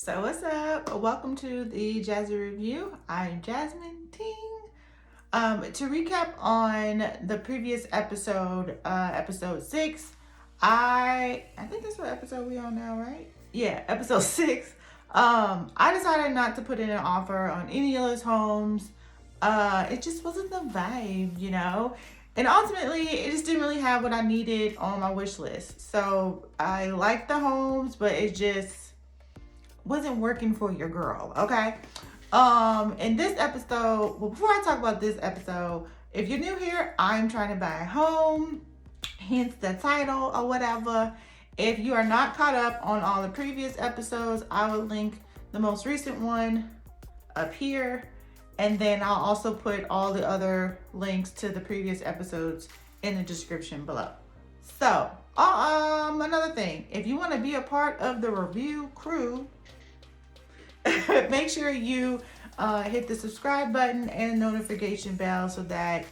So what's up? Welcome to the Jazzy Review. I'm Jasmine Ting. To recap on the previous episode, episode 6, I think that's what episode we on now, right? Yeah, episode 6. I decided not to put in an offer on any of those homes. It just wasn't the vibe, you know? And ultimately, it just didn't really have what I needed on my wish list. So I liked the homes, but it just wasn't working for your girl, okay? In this episode, well, before I talk about this episode, if you're new here, I'm trying to buy a home, hence the title or whatever. If you are not caught up on all the previous episodes, I will link the most recent one up here, and then I'll also put all the other links to the previous episodes in the description below. So, another thing, if you want to be a part of the review crew, make sure you hit the subscribe button and notification bell so that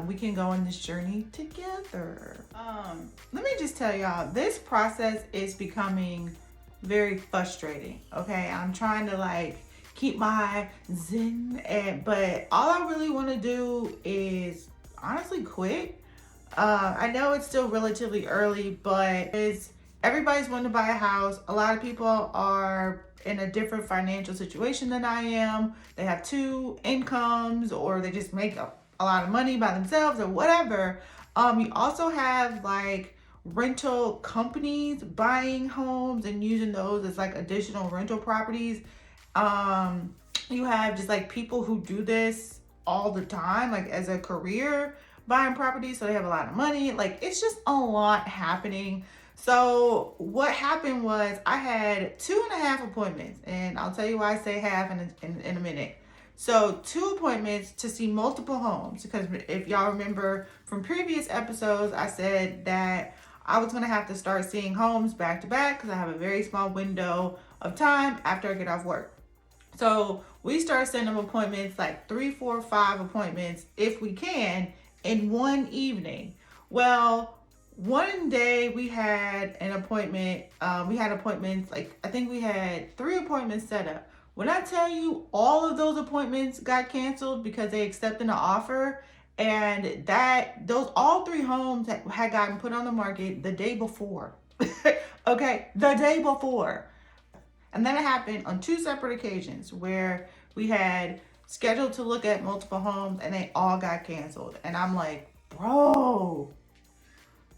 we can go on this journey together. Let me just tell y'all, this process is becoming very frustrating. Okay, I'm trying to keep my zen, but all I really want to do is honestly quit. I know it's still relatively early, but everybody's wanting to buy a house. A lot of people are in a different financial situation than I am. They have 2 incomes, or they just make a lot of money by themselves or whatever. You also have rental companies buying homes and using those as additional rental properties. You have just people who do this all the time, as a career, buying properties, so they have a lot of money. It's just a lot happening. So what happened was I had 2.5 appointments, and I'll tell you why I say half in a minute. So 2 appointments to see multiple homes, because if y'all remember from previous episodes, I said that I was going to have to start seeing homes back to back because I have a very small window of time after I get off work. So we start sending appointments, 3, 4, 5 appointments if we can in one evening. Well, one day we had an appointment. We had appointments, I think we had 3 appointments set up. When I tell you all of those appointments got canceled because they accepted an offer, and all 3 homes had gotten put on the market the day before. Okay, the day before. And then it happened on 2 separate occasions where we had scheduled to look at multiple homes and they all got canceled. And I'm like, bro,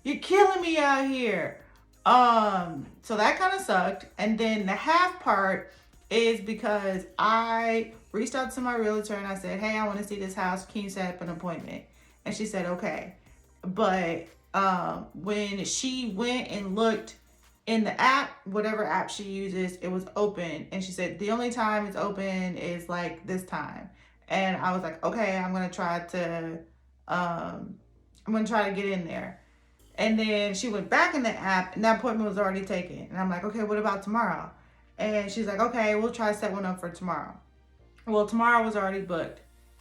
you're killing me out here. So that kind of sucked. And then the half part is because I reached out to my realtor and I said, hey, I want to see this house. Can you set up an appointment? And she said, okay. But when she went and looked in the app, whatever app she uses, it was open. And she said, the only time it's open is this time. And I was like, okay, I'm going to try to get in there. And then she went back in the app and that appointment was already taken. And I'm like, okay, what about tomorrow? And she's like, okay, we'll try to set one up for tomorrow. Well, tomorrow was already booked.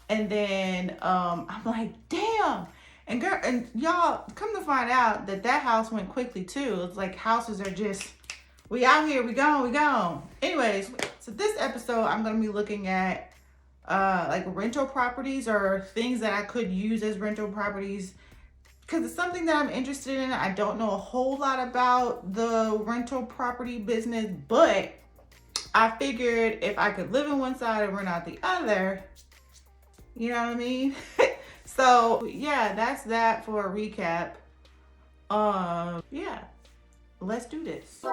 And then I'm like, damn. And girl, and y'all, come to find out that house went quickly too. It's houses are just, we out here, we gone. Anyways, so this episode, I'm going to be looking at rental properties or things that I could use as rental properties, because it's something that I'm interested in. I don't know a whole lot about the rental property business, but I figured if I could live in one side and rent out the other, you know what I mean? So yeah, that's that for a recap. Yeah, let's do this.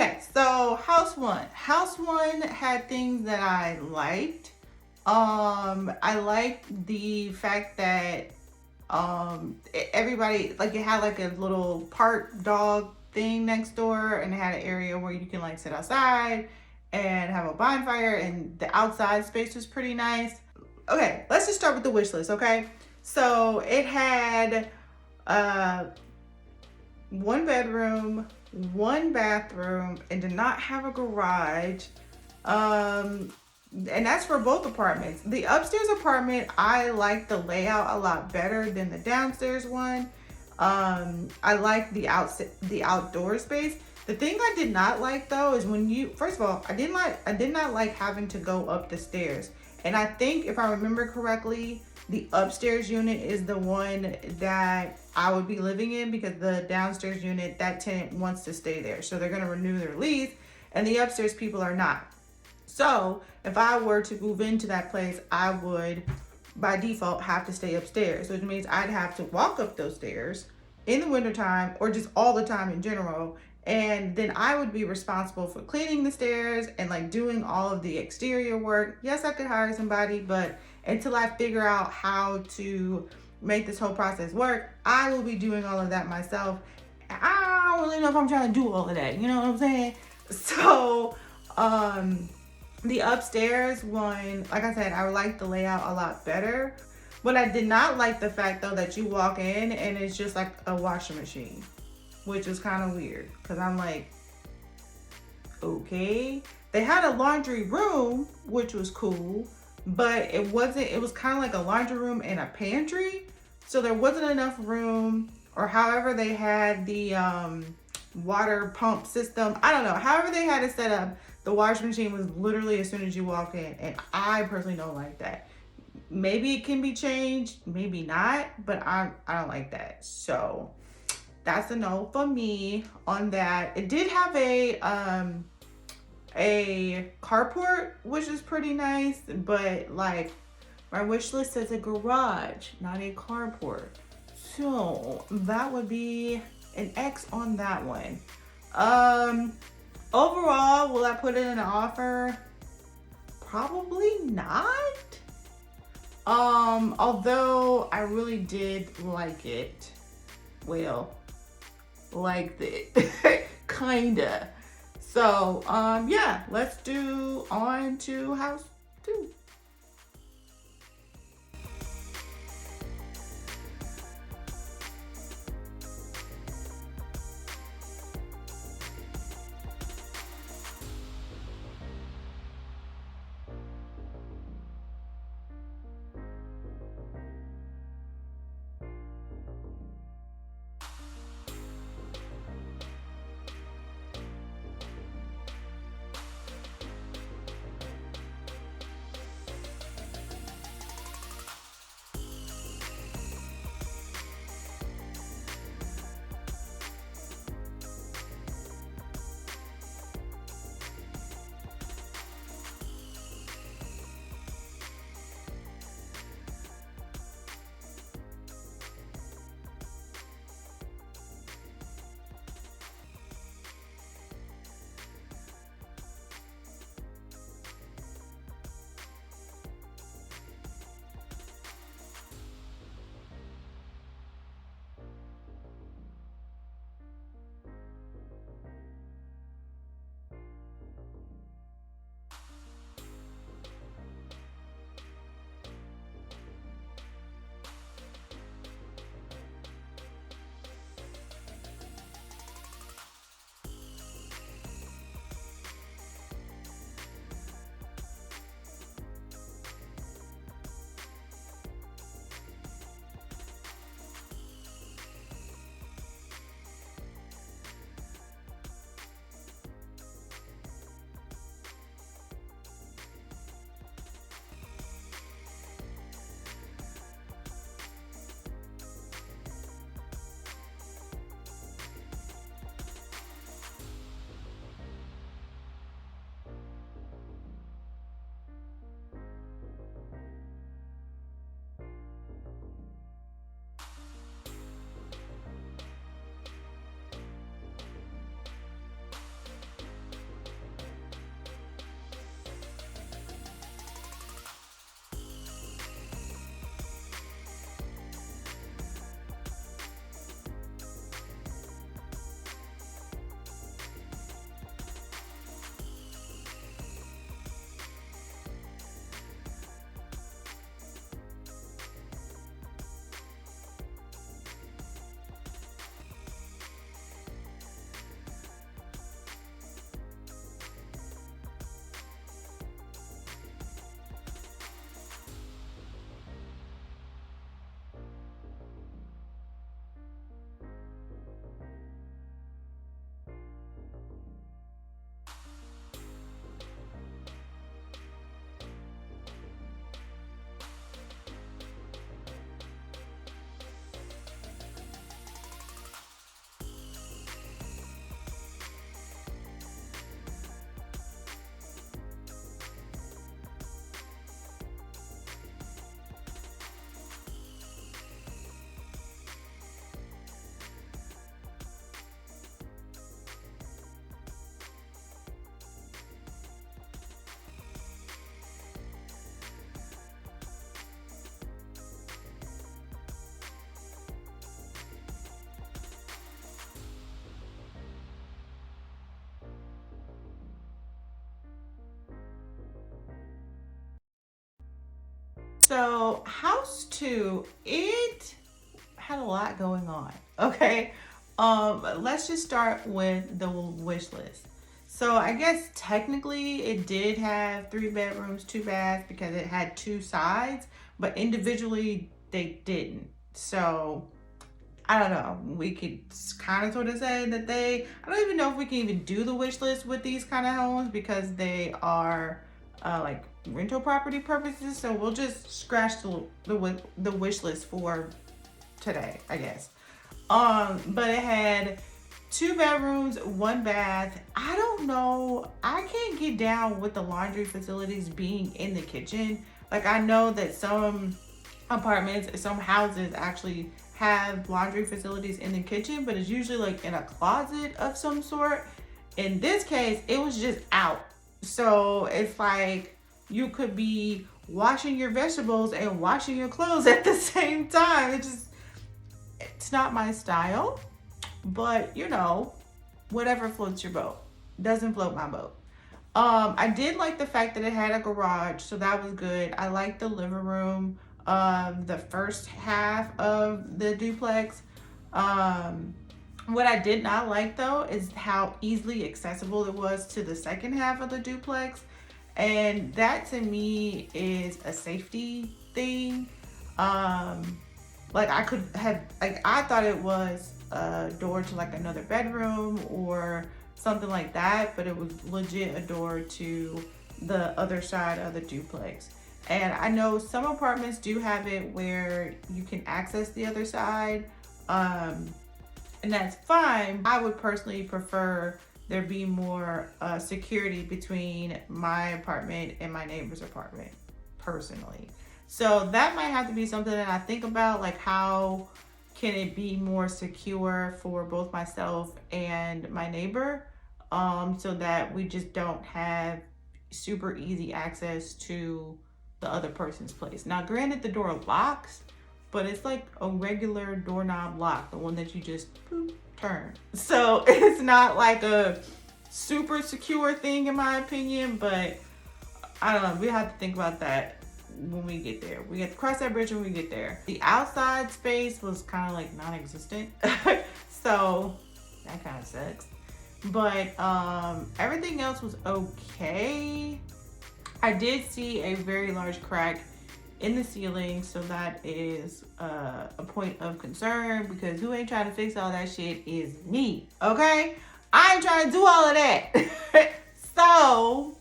Okay, so house one had things that I liked. I liked the fact that everybody, like, it had like a little park dog thing next door, and it had an area where you can like sit outside and have a bonfire, and the outside space was pretty nice. Okay, let's just start with the wish list. Okay, so it had uh one bedroom, one bathroom, and did not have a garage. Um, and that's for both apartments. The upstairs apartment, I like the layout a lot better than the downstairs one. I like the outdoor space. The thing I did not like though is when you, first of all, I did not like having to go up the stairs. And I think if I remember correctly, the upstairs unit is the one that I would be living in, because the downstairs unit, that tenant wants to stay there. So they're going to renew their lease, and the upstairs people are not. So if I were to move into that place, I would by default have to stay upstairs, which means I'd have to walk up those stairs in the wintertime or just all the time in general. And then I would be responsible for cleaning the stairs and like doing all of the exterior work. Yes, I could hire somebody, but until I figure out how to make this whole process work, I will be doing all of that myself. I don't really know if I'm trying to do all of that. You know what I'm saying? So, the upstairs one, like I said, I like the layout a lot better. But I did not like the fact though that you walk in and it's just like a washing machine, which is kind of weird, because I'm like, okay. They had a laundry room, which was cool, but it was kind of like a laundry room and a pantry. So there wasn't enough room, or however they had the water pump system. I don't know. However they had it set up, the washing machine was literally as soon as you walk in. And I personally don't like that. Maybe it can be changed, maybe not, but I don't like that. So that's a no for me on that. It did have a carport, which is pretty nice, but like my wish list says a garage, not a carport. So that would be an X on that one. Overall, will I put it in an offer? Probably not. Although I really did like it. Well, liked it. Kinda. So, yeah, let's do on to house 2. So house 2, it had a lot going on. Okay. Let's just start with the wish list. So I guess technically it did have 3 bedrooms, 2 baths because it had 2 sides, but individually they didn't. So I don't know. We could kind of sort of say that I don't even know if we can even do the wish list with these kind of homes because they are like rental property purposes. So we'll just scratch the wish list for today, I guess. But it had 2 bedrooms, 1 bath. I don't know. I can't get down with the laundry facilities being in the kitchen. Like, I know that some apartments, some houses actually have laundry facilities in the kitchen, but it's usually like in a closet of some sort. In this case, it was just out. So it's like you could be washing your vegetables and washing your clothes at the same time. It's not my style, but you know, whatever floats your boat. Doesn't float my boat. I did like the fact that it had a garage, so that was good. I liked the living room, the first half of the duplex. What I did not like though is how easily accessible it was to the second half of the duplex. And that to me is a safety thing. Like I could have, like I thought it was a door to like another bedroom or something like that, but it was legit a door to the other side of the duplex. And I know some apartments do have it where you can access the other side, and that's fine. I would personally prefer there be more security between my apartment and my neighbor's apartment, personally. So that might have to be something that I think about, like how can it be more secure for both myself and my neighbor, so that we just don't have super easy access to the other person's place. Now, granted, the door locks, but it's like a regular doorknob lock, the one that you just boop, turn. So it's not like a super secure thing in my opinion, but I don't know. We have to think about that when we get there. We have to cross that bridge when we get there. The outside space was kind of like non-existent. So that kind of sucks. But everything else was okay. I did see a very large crack in the ceiling, so that is a point of concern because who ain't trying to fix all that shit is me, okay? I ain't trying to do all of that. So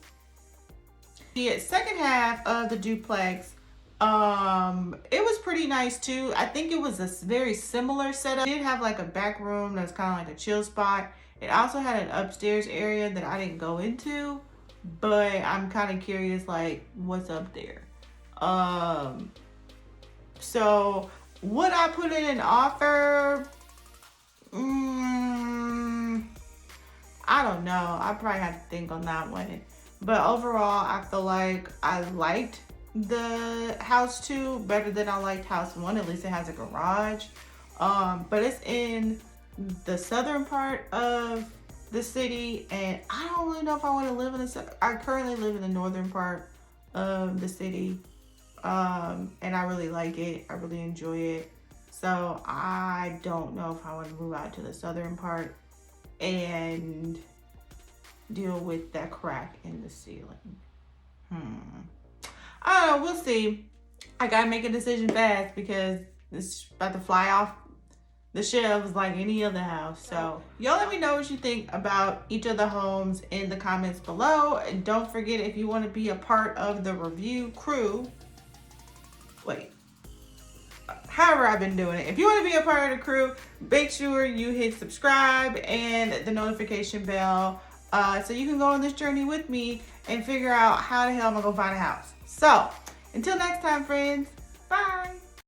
the second half of the duplex, it was pretty nice too. I think it was a very similar setup. It did have like a back room that's kind of like a chill spot. It also had an upstairs area that I didn't go into, but I'm kind of curious like what's up there. So would I put in an offer? I don't know. I probably have to think on that one. But overall, I feel like I liked the house 2 better than I liked house 1. At least it has a garage. But it's in the southern part of the city, and I don't really know if I want to live in I currently live in the northern part of the city, and I really like it. I really enjoy it. So I don't know if I want to move out to the southern part and deal with that crack in the ceiling. I don't know, we'll see. I gotta make a decision fast because it's about to fly off the shelves like any other house. So y'all let me know what you think about each of the homes in the comments below. And don't forget, if you want to be a part of the review crew, however I've been doing it, if you want to be a part of the crew, make sure you hit subscribe and the notification bell, so you can go on this journey with me and figure out how the hell am I gonna find a house. So until next time, friends, bye.